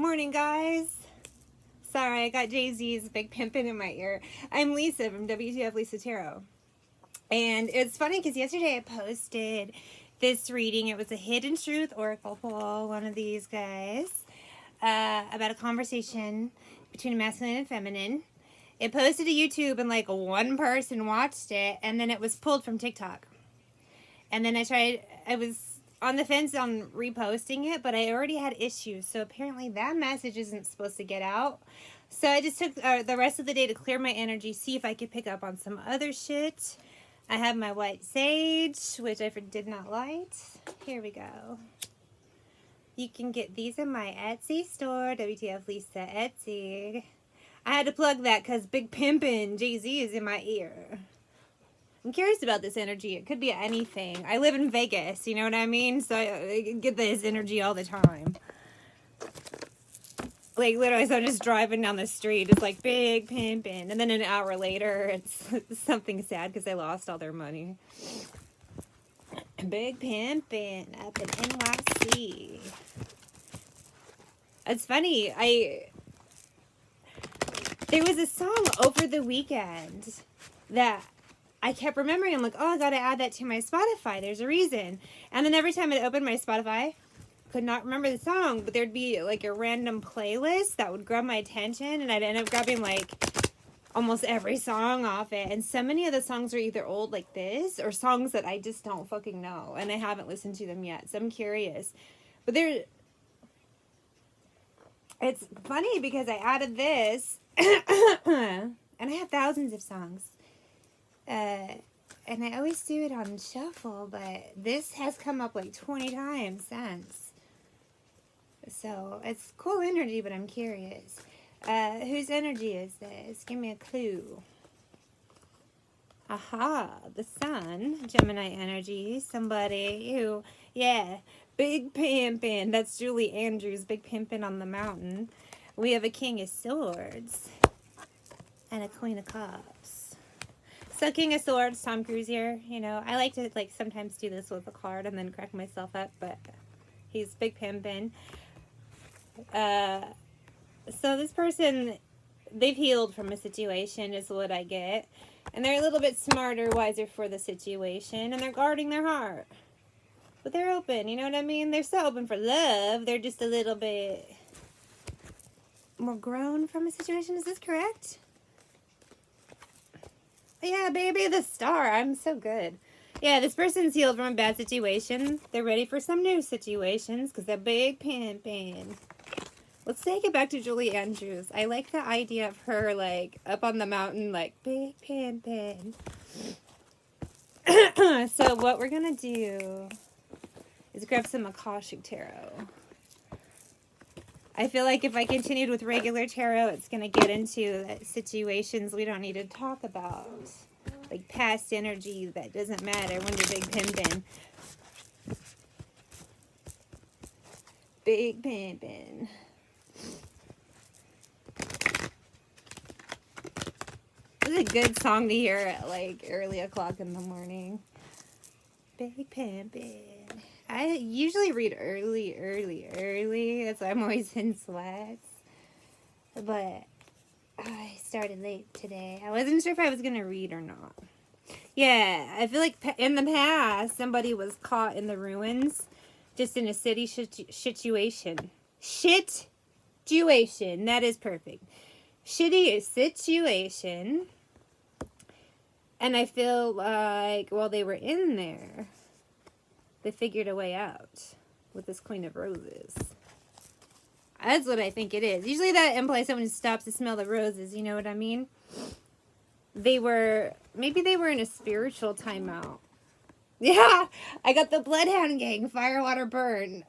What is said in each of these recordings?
Morning, guys. Sorry, I got Jay-Z's Big Pimpin' in my ear. I'm Lisa from wtfLisaTarot. And it's funny because yesterday I posted this reading. It was a Hidden Truth Oracle pull, one of these guys, about a conversation between a masculine and feminine. It posted to YouTube and like one person watched it, and then it was pulled from TikTok. And then I was on the fence on reposting it, but I already had issues. So apparently that message isn't supposed to get out. So I just took the rest of the day to clear my energy, see if I could pick up on some other shit. I have my white sage, which I did not light. Here we go. You can get these in my Etsy store, WTF Lisa Etsy. I had to plug that because Big Pimpin' Jay-Z is in my ear. I'm curious about this energy. It could be anything. I live in Vegas, you know what I mean? So I get this energy all the time. Like, literally, so I'm just driving down the street. It's like, Big Pimpin'. And then an hour later, it's something sad because they lost all their money. Big Pimpin' up in NYC. It's funny. There was a song over the weekend that I kept remembering. I'm like, oh, I gotta add that to my Spotify. There's a reason. And then every time I'd open my Spotify, could not remember the song, but there'd be like a random playlist that would grab my attention, and I'd end up grabbing like almost every song off it. And so many of the songs are either old like this or songs that I just don't fucking know, and I haven't listened to them yet. So I'm curious. But it's funny because I added this, and I have thousands of songs. And I always do it on shuffle, but this has come up like 20 times since. So it's cool energy, but I'm curious. Whose energy is this? Give me a clue. Aha, the sun, Gemini energy. Somebody who, yeah, Big Pimpin'. That's Julie Andrews, Big Pimpin' on the mountain. We have a King of Swords and a Queen of Cups. So King of Swords, Tom Cruise here. You know, I like to like sometimes do this with a card and then crack myself up, but he's Big Pimpin'. So this person, they've healed from a situation is what I get. And they're a little bit smarter, wiser for the situation, and they're guarding their heart. But they're open, you know what I mean? They're so open for love. They're just a little bit more grown from a situation. Is this correct? Yeah, baby, the star. I'm so good. Yeah, this person's healed from a bad situation. They're ready for some new situations because they're Big Pimpin'. Let's take it back to Julie Andrews. I like the idea of her, like, up on the mountain, like, Big Pimpin'. So what we're going to do is grab some Akashic Tarot. I feel like if I continued with regular tarot, it's going to get into situations we don't need to talk about. Like past energy that doesn't matter when you're Big Pimpin'. Big Pimpin'. This is a good song to hear at like early o'clock in the morning. Big Pimpin'. I usually read early. That's why I'm always in sweats. But I started late today. I wasn't sure if I was going to read or not. Yeah, I feel like in the past, somebody was caught in the ruins, just in a city situation. Situation. That is perfect. Shitty situation. And I feel like while they were in there, they figured a way out with this Queen of Roses. That's what I think it is. Usually that implies someone stops to smell the roses, you know what I mean? Maybe they were in a spiritual timeout. Yeah, I got the Bloodhound Gang, Fire, Water, Burn.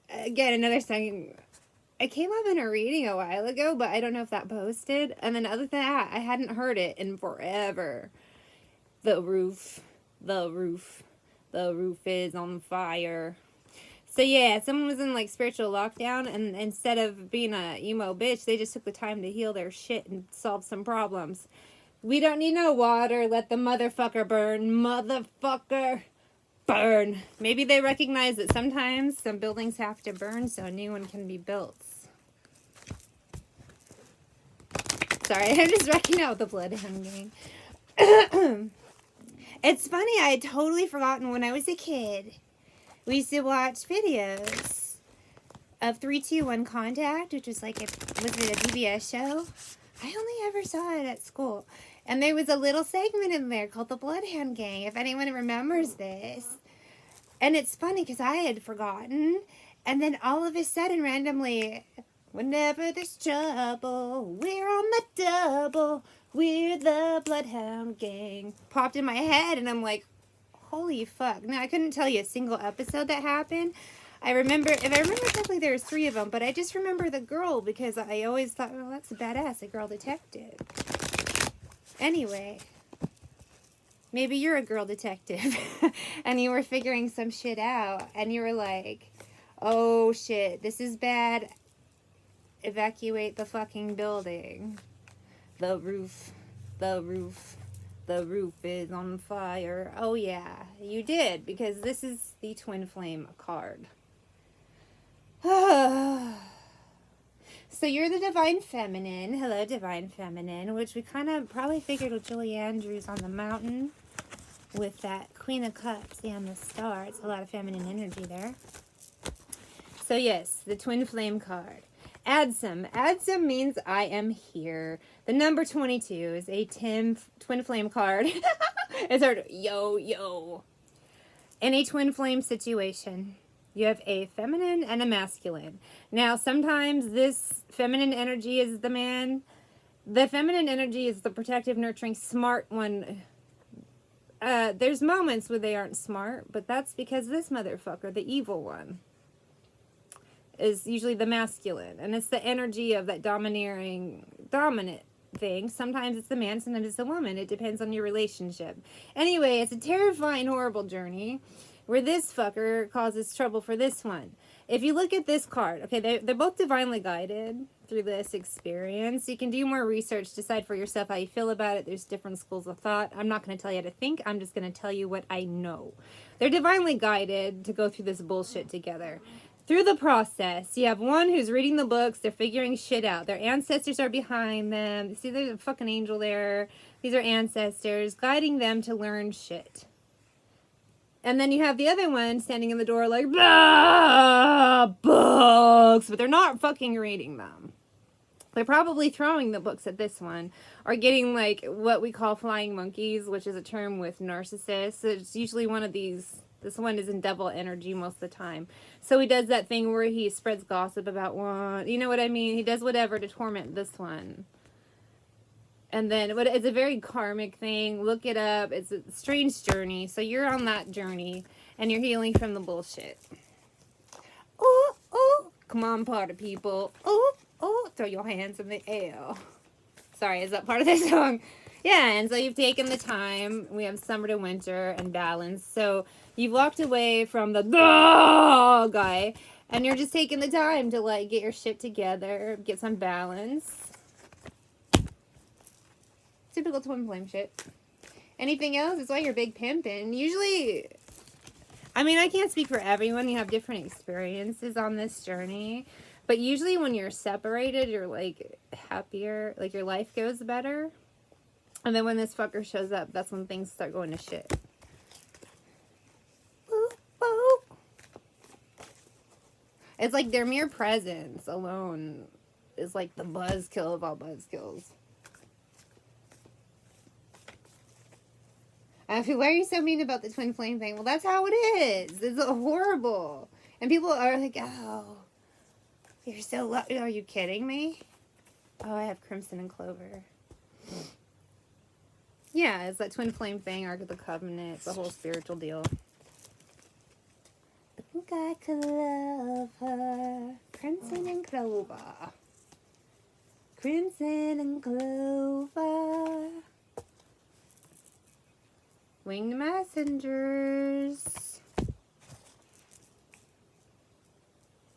Again, another song. It came up in a reading a while ago, but I don't know if that posted. And then other than that, I hadn't heard it in forever. The roof is on fire. So yeah, someone was in like spiritual lockdown, and instead of being a emo bitch, they just took the time to heal their shit and solve some problems. We don't need no water. Let the motherfucker burn. Motherfucker burn. Maybe they recognize that sometimes some buildings have to burn so a new one can be built. Sorry, I'm just wrecking out the Bloodhound Gang. It's funny, I had totally forgotten when I was a kid. We used to watch videos of 3-2-1 Contact, which was like was it a PBS show? I only ever saw it at school. And there was a little segment in there called the Bloodhound Gang, if anyone remembers this. And it's funny because I had forgotten. And then all of a sudden, randomly, whenever there's trouble, we're on the double. We're the Bloodhound Gang. Popped in my head, and I'm like, holy fuck. Now, I couldn't tell you a single episode that happened. If I remember correctly, there was 3 of them, but I just remember the girl because I always thought, well, that's a badass, a girl detective. Anyway, maybe you're a girl detective and you were figuring some shit out and you were like, oh shit, this is bad. Evacuate the fucking building. The roof is on fire. Oh yeah, you did, because this is the Twin Flame card. So you're the Divine Feminine. Hello, Divine Feminine, which we kind of probably figured with Julie Andrews on the mountain with that Queen of Cups and the star. It's a lot of feminine energy there. So yes, the Twin Flame card. Adsum. Adsum means I am here. The number 22 is a Twin Flame card. It's our yo. In a Twin Flame situation, you have a feminine and a masculine. Now, sometimes this feminine energy is the man. The feminine energy is the protective, nurturing, smart one. There's moments where they aren't smart, but that's because this motherfucker, the evil one, is usually the masculine. And it's the energy of that dominant thing. Sometimes it's the man, sometimes it's the woman. It depends on your relationship. Anyway, it's a terrifying, horrible journey where this fucker causes trouble for this one. If you look at this card, okay, they're both divinely guided through this experience. You can do more research, decide for yourself how you feel about it. There's different schools of thought. I'm not going to tell you how to think. I'm just going to tell you what I know. They're divinely guided to go through this bullshit together. Through the process, you have one who's reading the books. They're figuring shit out. Their ancestors are behind them. See, there's a fucking angel there. These are ancestors guiding them to learn shit. And then you have the other one standing in the door like, blah, books. But they're not fucking reading them. They're probably throwing the books at this one. Or getting like what we call flying monkeys, which is a term with narcissists. So it's usually one of these. This one is in devil energy most of the time. So he does that thing where he spreads gossip about one. You know what I mean? He does whatever to torment this one. And then it's a very karmic thing. Look it up. It's a strange journey. So you're on that journey. And you're healing from the bullshit. Oh, oh. Come on, party people. Oh, oh. Throw your hands in the air. Sorry, is that part of the song? Yeah, and so you've taken the time. We have summer to winter and balance. So you've walked away from the guy, and you're just taking the time to like get your shit together, get some balance. Typical Twin Flame shit. Anything else? That's why you're big pimpin'. Usually, I mean, I can't speak for everyone. You have different experiences on this journey. But usually when you're separated, you're like happier, like your life goes better. And then when this fucker shows up, that's when things start going to shit. Ooh, ooh. It's like their mere presence alone is like the buzzkill of all buzzkills. I feel, why are you so mean about the Twin Flame thing? Well, that's how it is. It's horrible. And people are like, oh, you're so lucky. Are you kidding me? Oh, I have Crimson and Clover. Yeah, it's that Twin Flame thing, Ark of the Covenant. It's the whole spiritual deal. I think I could love her. Crimson and Clover. Crimson and Clover. Winged messengers.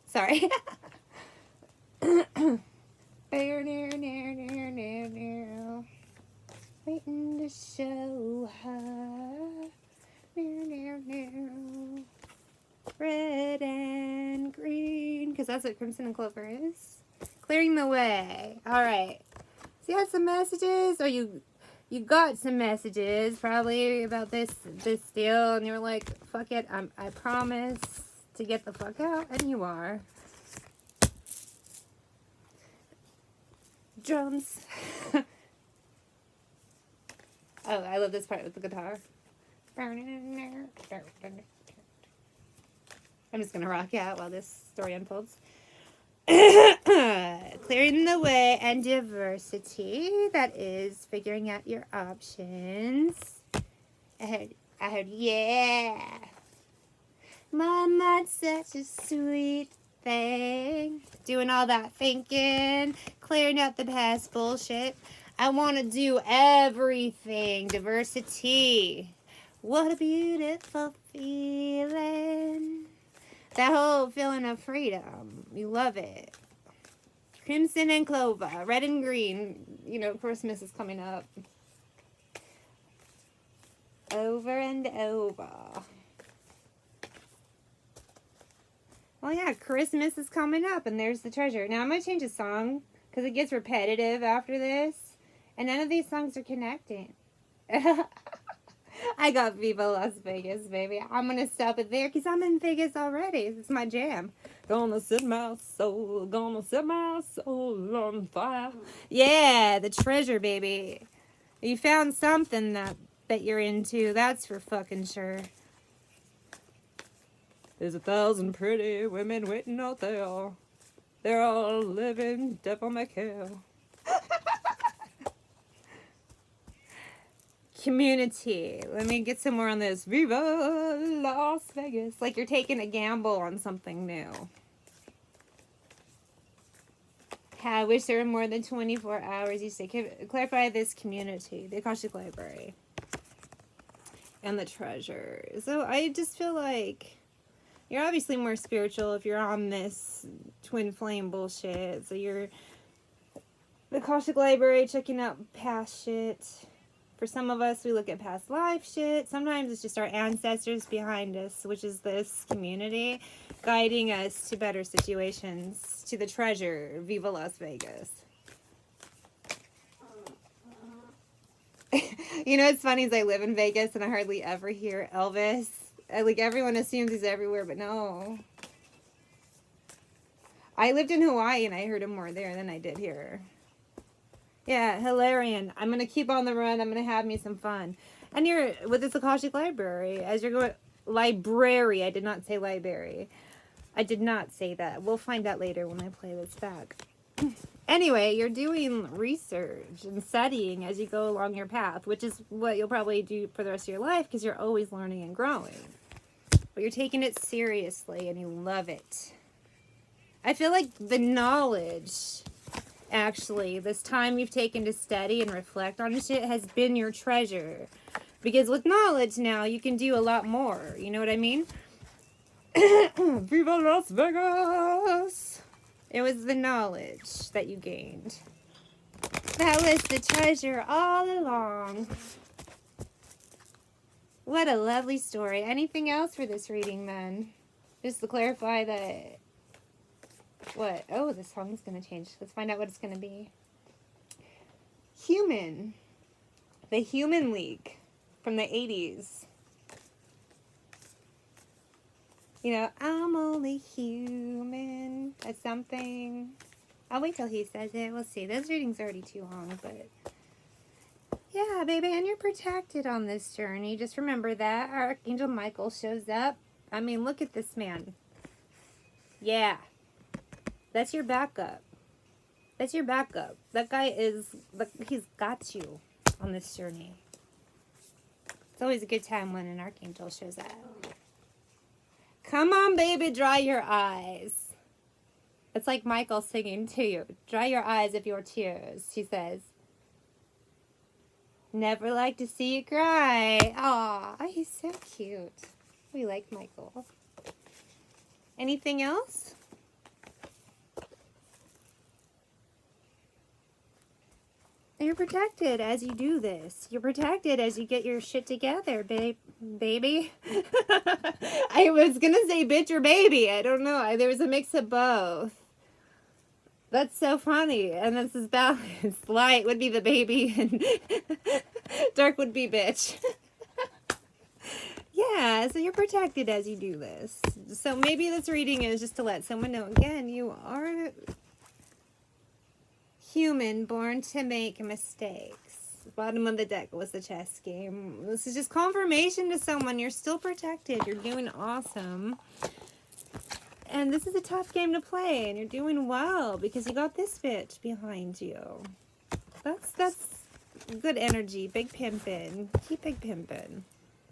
Sorry. Waiting to show her. Red and green. Because that's what Crimson and Clover is. Clearing the way. Alright. So you had some messages, or you got some messages probably about this deal, and you're like, fuck it, I promise to get the fuck out, and you are. Drums. Oh, I love this part with the guitar. I'm just gonna rock out while this story unfolds. Clearing the way and diversity. That is figuring out your options. I heard, yeah. Mama's such a sweet thing. Doing all that thinking, clearing out the past bullshit. I want to do everything. Diversity. What a beautiful feeling. That whole feeling of freedom. You love it. Crimson and clover. Red and green. You know, Christmas is coming up. Over and over. Well, yeah, Christmas is coming up, and there's the treasure. Now, I'm going to change the song, because it gets repetitive after this, and none of these songs are connecting. I got Viva Las Vegas, baby. I'm going to stop it there, because I'm in Vegas already. It's my jam. Gonna set my soul on fire. Yeah, the treasure, baby. You found something that you're into, that's for fucking sure. There's 1,000 pretty women waiting out there. They're all living devil may care. Community. Let me get some more on this. Viva Las Vegas. Like you're taking a gamble on something new. I wish there were more than 24 hours. You say, clarify this community. The Akashic Library. And the treasure. So I just feel like you're obviously more spiritual if you're on this twin flame bullshit. So you're the Akashic Library, checking out past shit. For some of us, we look at past life shit. Sometimes it's just our ancestors behind us, which is this community, guiding us to better situations, to the treasure. Viva Las Vegas. You know what's funny is I live in Vegas and I hardly ever hear Elvis. Like everyone assumes he's everywhere, but no. I lived in Hawaii and I heard him more there than I did here. Yeah, Hilarion. I'm going to keep on the run. I'm going to have me some fun. And you're with this Akashic Library. As you're going... Library. I did not say library. I did not say that. We'll find out later when I play this back. Anyway, you're doing research and studying as you go along your path, which is what you'll probably do for the rest of your life because you're always learning and growing. But you're taking it seriously and you love it. I feel like the knowledge, actually, this time you've taken to study and reflect on shit has been your treasure. Because with knowledge now, you can do a lot more. You know what I mean? Viva Las Vegas! It was the knowledge that you gained. That was the treasure all along. What a lovely story. Anything else for this reading, then? Just to clarify that... What? Oh, this song's going to change. Let's find out what it's going to be. Human. The Human League from the 80s. You know, I'm only human. That's something. I'll wait till he says it. We'll see. This reading's already too long, but... Yeah, baby, and you're protected on this journey. Just remember that. Archangel Michael shows up. I mean, look at this man. Yeah. That's your backup. That's your backup. That guy is... He's got you on this journey. It's always a good time when an archangel shows up. Come on, baby, dry your eyes. It's like Michael singing to you. Dry your eyes of your tears, he says. Never like to see you cry. Aw, he's so cute. We like Michael. Anything else? You're protected as you do this. You're protected as you get your shit together, baby. I was going to say bitch or baby. I don't know. There was a mix of both. That's so funny. And this is balance. Light would be the baby and dark would be bitch. Yeah, so you're protected as you do this. So maybe this reading is just to let someone know, again, you are human, born to make mistakes. Bottom of the deck was the chess game. This is just confirmation to someone. You're still protected. You're doing awesome. And this is a tough game to play, and you're doing well because you got this bitch behind you. That's good energy. Big pimpin'. Keep big pimpin'.